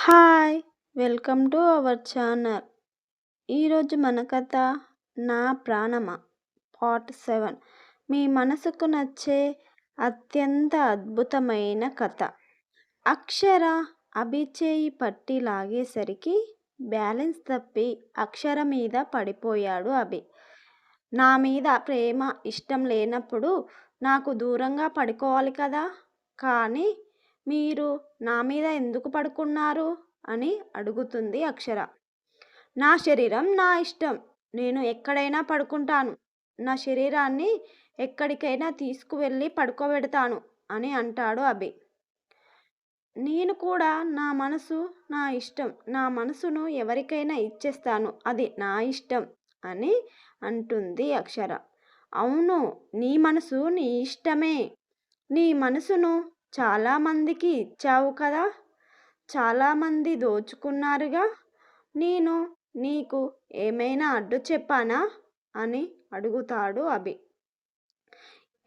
Hi! Welcome to our channel. ఈరోజు మన కథ 'నా ప్రాణమా' పార్ట్ 7. మీ మనసుకు నచ్చే అత్యంత అద్భుతమైన కథ. అక్షర అభి చేయి పట్టి లాగేసరికి బ్యాలెన్స్ తప్పి అక్షర మీద పడిపోయాడు అభి. నా మీద ప్రేమ ఇష్టం లేనప్పుడు నాకు దూరంగా పడుకోవాలి కదా, కానీ మీరు నా మీద ఎందుకు పడుకున్నారు అని అడుగుతుంది అక్షర. నా శరీరం నా ఇష్టం, నేను ఎక్కడైనా పడుకుంటాను. నా శరీరాన్ని ఎక్కడికైనా తీసుకువెళ్ళి పడుకోబెడతాను అని అంటాడు అభి. నేను కూడా నా మనసు నా ఇష్టం, నా మనసును ఎవరికైనా ఇచ్చేస్తాను, అది నా ఇష్టం అని అంటుంది అక్షర. అవును, నీ మనసు నీ ఇష్టమే. నీ మనసును చాలామందికి ఇచ్చావు కదా, చాలామంది దోచుకున్నారుగా. నేను నీకు ఏమైనా అడ్డు చెప్పానా అని అడుగుతాడు అభి.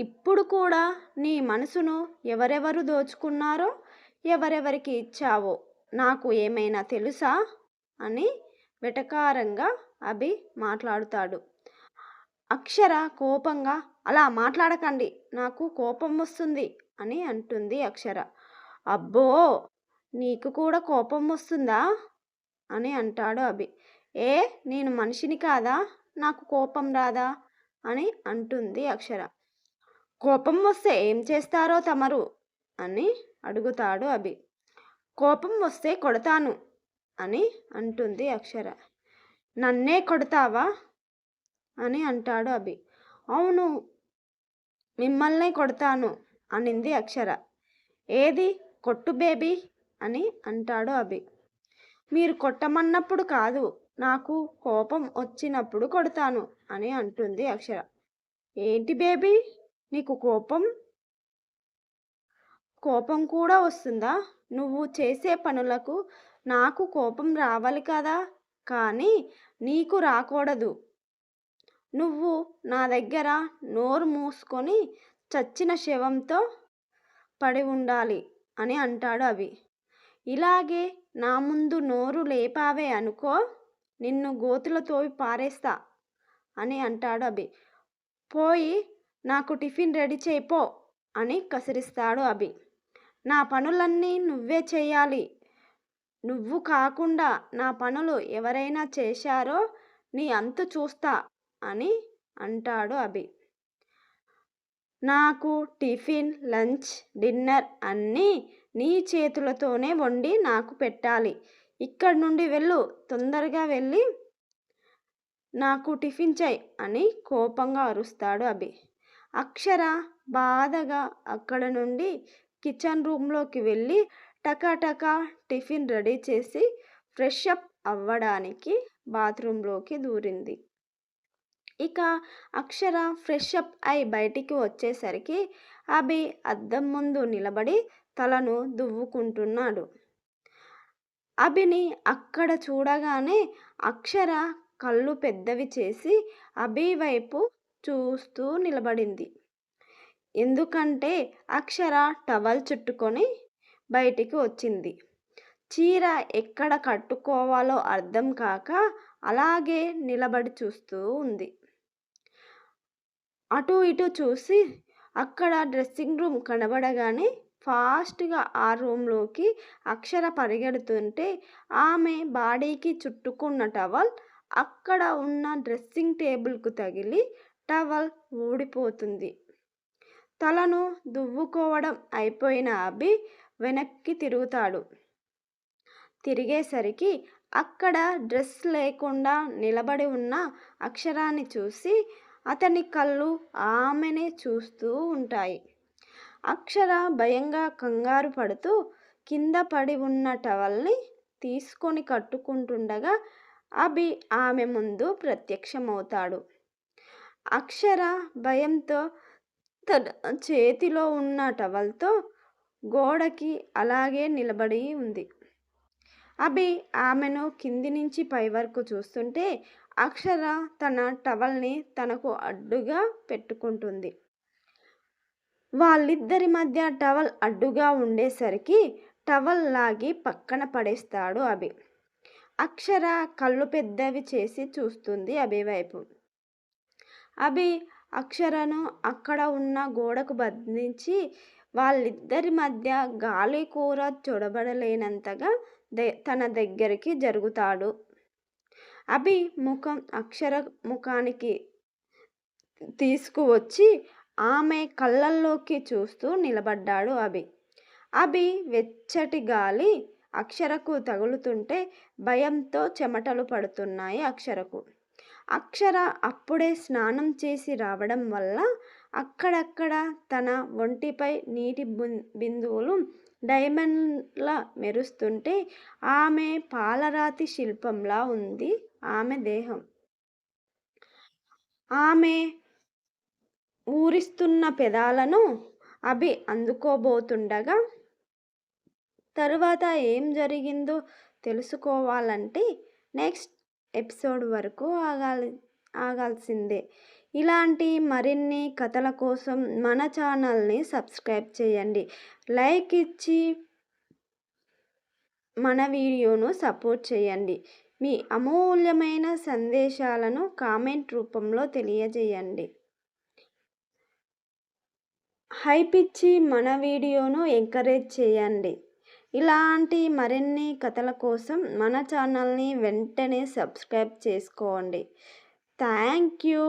ఇప్పుడు కూడా నీ మనసును ఎవరెవరు దోచుకున్నారో, ఎవరెవరికి ఇచ్చావో నాకు ఏమైనా తెలుసా అని వెటకారంగా అభి మాట్లాడుతాడు. అక్షర కోపంగా, అలా మాట్లాడకండి, నాకు కోపం వస్తుంది అని అంటుంది అక్షర. అబ్బో, నీకు కూడా కోపం వస్తుందా అని అంటాడు అభి. ఏ, నేను మనిషిని కాదా, నాకు కోపం రాదా అని అంటుంది అక్షర. కోపం వస్తే ఏం చేస్తారో తమరు అని అడుగుతాడు అభి. కోపం వస్తే కొడతాను అని అంటుంది అక్షర. నన్నే కొడతావా అని అంటాడు అభి. అవును, మిమ్మల్నే కొడతాను అనింది అక్షర. ఏది కొట్టు బేబీ అని అంటాడు అభి. మీరు కొట్టమన్నప్పుడు కాదు, నాకు కోపం వచ్చినప్పుడు కొడతాను అని అంటుంది అక్షర. ఏంటి బేబీ, నీకు కోపం కూడా వస్తుందా? నువ్వు చేసే పనులకు నాకు కోపం రావాలి కదా, కానీ నీకు రాకూడదు. నువ్వు నా దగ్గర నోరు మూసుకొని చచ్చిన శవంతో పడి ఉండాలి అని అంటాడు అభి. ఇలాగే నా ముందు నోరు లేపావే అనుకో, నిన్ను గోతులో తోవి పారేస్తా అని అంటాడు అభి. పోయి నాకు టిఫిన్ రెడీ చేయిపో అని కసిరిస్తాడు అభి. నా పనులన్నీ నువ్వే చేయాలి, నువ్వు కాకుండా నా పనులు ఎవరైనా చేశారో నీ అంతు చూస్తా అని అంటాడు అభి. నాకు టిఫిన్, లంచ్, డిన్నర్ అన్నీ నీ చేతులతోనే వండి నాకు పెట్టాలి. ఇక్కడి నుండి వెళ్ళు, తొందరగా వెళ్ళి నాకు టిఫిన్ చెయ్ అని కోపంగా అరుస్తాడు అభి. అక్షర బాధగా అక్కడ నుండి కిచెన్ రూమ్లోకి వెళ్ళి టకాటకా టిఫిన్ రెడీ చేసి ఫ్రెష్ అప్ అవ్వడానికి బాత్రూంలోకి దూరింది. ఇక అక్షర ఫ్రెష్ అప్ అయి బయటికి వచ్చేసరికి అభి అద్దం ముందు నిలబడి తలను దువ్వుకుంటున్నాడు. అభిని అక్కడ చూడగానే అక్షర కళ్ళు పెద్దవి చేసి అభి వైపు చూస్తూ నిలబడింది. ఎందుకంటే అక్షర టవల్ చుట్టుకొని బయటికి వచ్చింది. చీర ఎక్కడ కట్టుకోవాలో అర్థం కాక అలాగే నిలబడి చూస్తూ ఉంది. అటు ఇటు చూసి అక్కడ డ్రెస్సింగ్ రూమ్ కనబడగానే ఫాస్ట్గా ఆ రూమ్లోకి అక్షర పరిగెడుతుంటే ఆమె బాడీకి చుట్టుకున్న టవల్ అక్కడ ఉన్న డ్రెస్సింగ్ టేబుల్కు తగిలి టవల్ ఊడిపోతుంది. తలను దువ్వుకోవడం అయిపోయిన అభి వెనక్కి తిరుగుతాడు. తిరిగేసరికి అక్కడ డ్రెస్ లేకుండా నిలబడి ఉన్న అక్షరాన్ని చూసి అతని కళ్ళు ఆమెనే చూస్తూ ఉంటాయి. అక్షర భయంగా కంగారు పడుతూ కింద పడి ఉన్న టవల్ని తీసుకొని కట్టుకుంటుండగా అభి ఆమె ముందు ప్రత్యక్షమవుతాడు. అక్షర భయంతో తన చేతిలో ఉన్న టవల్తో గోడకి అలాగే నిలబడి ఉంది. అభి ఆమెను కింది నుంచి పై వరకు చూస్తుంటే అక్షర తన టవల్ని తనకు అడ్డుగా పెట్టుకుంటుంది. వాళ్ళిద్దరి మధ్య టవల్ అడ్డుగా ఉండేసరికి టవల్ లాగి పక్కన పడేస్తాడు అభి. అక్షర కళ్ళు పెద్దవి చేసి చూస్తుంది అభి వైపు. అభి అక్షరను అక్కడ ఉన్న గోడకు బంధించి వాళ్ళిద్దరి మధ్య గాలి కూర చొరబడలేనంతగా తన దగ్గరికి జరుగుతాడు. అభి ముఖం అక్షర ముఖానికి తీసుకువచ్చి ఆమె కళ్ళల్లోకి చూస్తూ నిలబడ్డాడు అభి. అభి వెచ్చటి గాలి అక్షరకు తగులుతుంటే భయంతో చెమటలు పడుతున్నాయి అక్షరకు. అక్షర అప్పుడే స్నానం చేసి రావడం వల్ల అక్కడక్కడ తన ఒంటిపై నీటి బిందువులు డైమండ్లా మెరుస్తుంటే ఆమె పాలరాతి శిల్పంలా ఉంది ఆమె దేహం. ఆమె ఊరిస్తున్న పెదాలను అభి అందుకోబోతుండగా తరువాత ఏం జరిగిందో తెలుసుకోవాలంటే నెక్స్ట్ ఎపిసోడ్ వరకు ఆగాల్సిందే. ఇలాంటి మరిన్ని కథల కోసం మన ఛానల్ని సబ్స్క్రైబ్ చేయండి. లైక్ ఇచ్చి మన వీడియోను సపోర్ట్ చేయండి. మీ అమూల్యమైన సందేశాలను కామెంట్ రూపంలో తెలియజేయండి. హైప్ ఇచ్చి మన వీడియోను ఎంకరేజ్ చేయండి. ఇలాంటి మరిన్ని కథల కోసం మన ఛానల్ని వెంటనే సబ్స్క్రైబ్ చేసుకోండి. Thank you.